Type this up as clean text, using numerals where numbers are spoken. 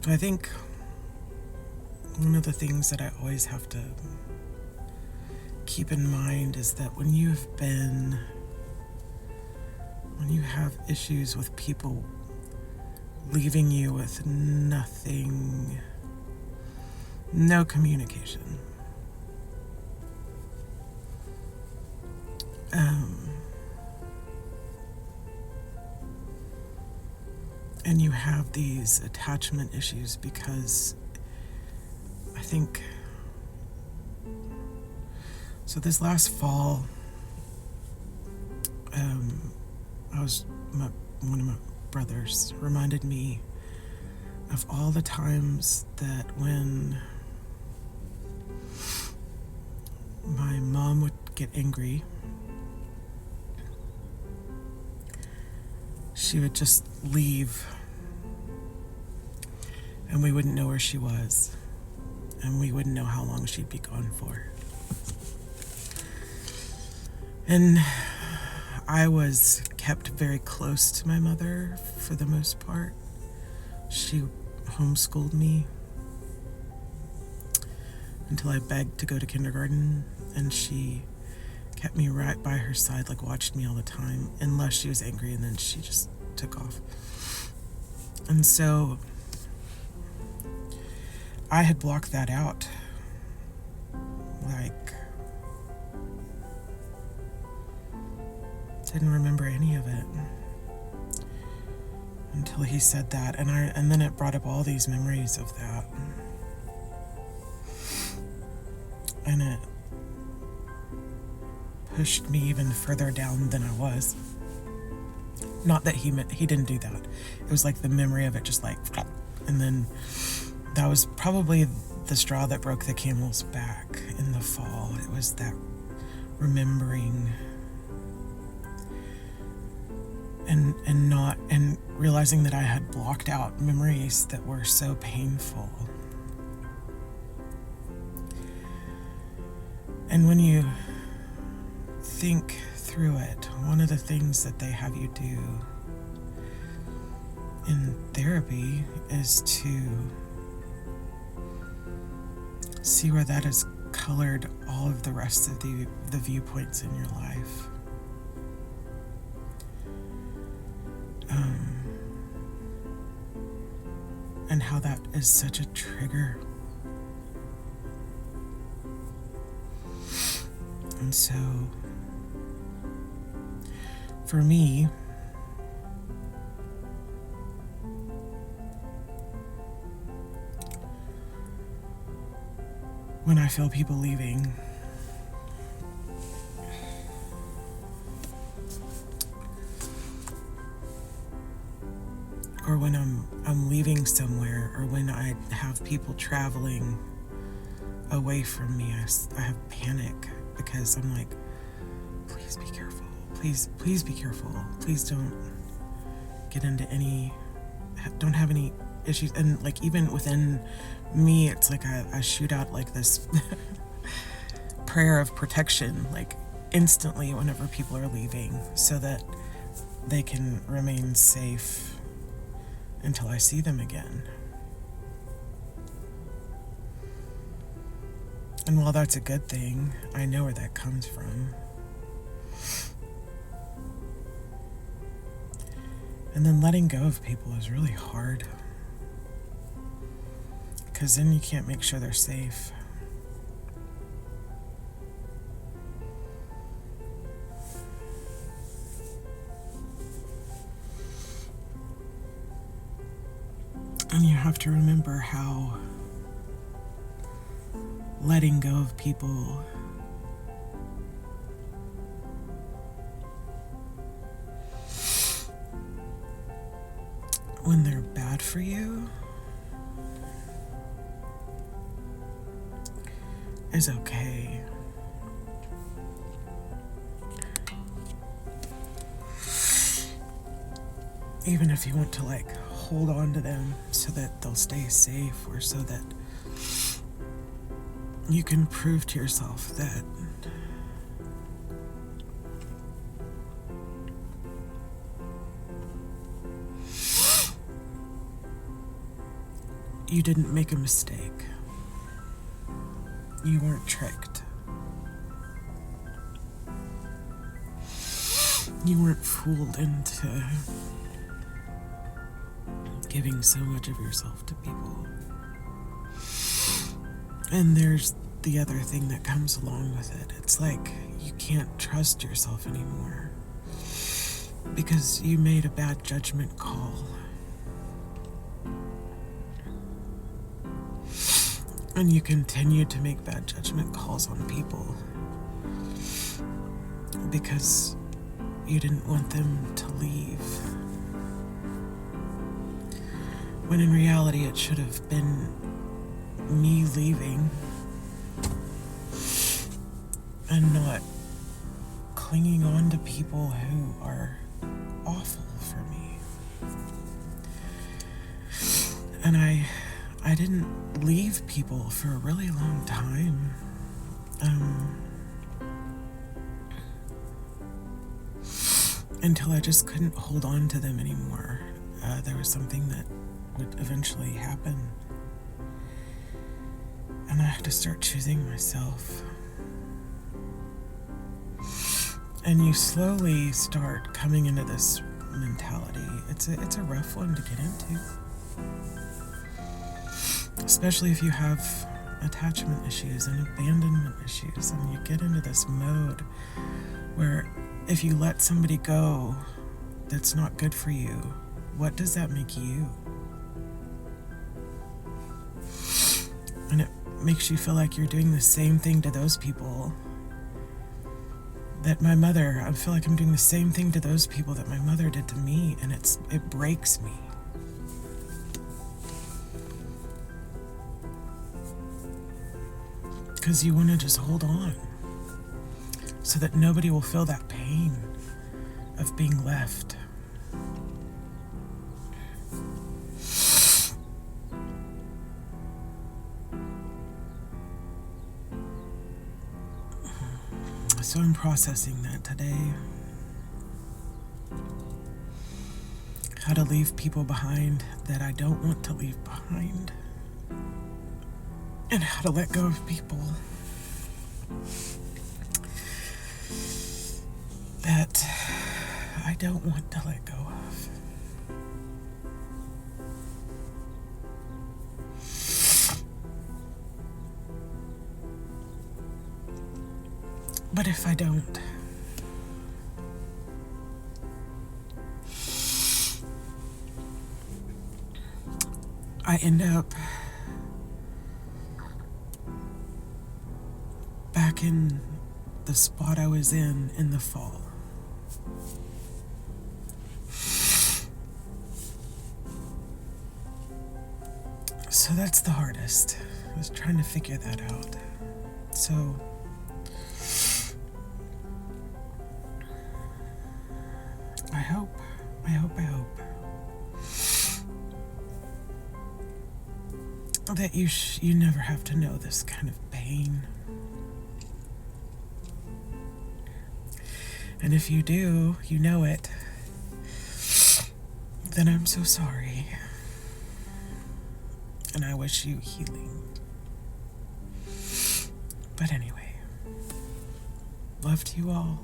I think one of the things that I always have to keep in mind is that when you have issues with people leaving you with nothing, no communication, and you have these attachment issues because I think so. This last fall, one of my brothers reminded me of all the times that when my mom would get angry, she would just leave and we wouldn't know where she was and we wouldn't know how long she'd be gone for. And I was kept very close to my mother for the most part. She homeschooled me until I begged to go to kindergarten, and she kept me right by her side, like watched me all the time, unless she was angry, and then she just took off. And so I had blocked that out. Like, didn't remember any of it until he said that, and then it brought up all these memories of that, and it pushed me even further down than I was. Not that he didn't do that. It was like the memory of it just like, and then that was probably the straw that broke the camel's back in the fall. It was that remembering and realizing that I had blocked out memories that were so painful. And when you think through it, one of the things that they have you do in therapy is to see where that has colored all of the rest of the viewpoints in your life. And how that is such a trigger. And so, for me, when I feel people leaving, or when I'm leaving somewhere, or when I have people traveling away from me, I have panic because I'm like, please be careful. Please be careful. Please don't get into don't have any issues. And like even within me, it's like I shoot out like this prayer of protection, like instantly whenever people are leaving, so that they can remain safe until I see them again. And while that's a good thing, I know where that comes from. And then letting go of people is really hard, because then you can't make sure they're safe. And you have to remember how letting go of people when they're bad for you is okay. Even if you want to like hold on to them so that they'll stay safe, or so that you can prove to yourself that you didn't make a mistake. You weren't tricked. You weren't fooled into giving so much of yourself to people. And there's the other thing that comes along with it. It's like you can't trust yourself anymore because you made a bad judgment call. And you continue to make bad judgment calls on people because you didn't want them to leave. When in reality, it should have been me leaving and not clinging on to people who are awful for me. And I didn't leave people for a really long time. Until I just couldn't hold on to them anymore. There was something that would eventually happen. And I had to start choosing myself. And you slowly start coming into this mentality. It's a rough one to get into. Especially if you have attachment issues and abandonment issues, and you get into this mode where if you let somebody go that's not good for you, what does that make you? And it makes you feel like you're doing the same thing to those people that I feel like I'm doing the same thing to those people that my mother did to me, and it breaks me. Because you want to just hold on so that nobody will feel that pain of being left. So I'm processing that today. How to leave people behind that I don't want to leave behind. And how to let go of people that I don't want to let go of. But if I don't, I end up back in the spot I was in the fall. So that's the hardest. I was trying to figure that out. So I hope that you never have to know this kind of pain. And if you do, you know it, then I'm so sorry. And I wish you healing. But anyway, love to you all.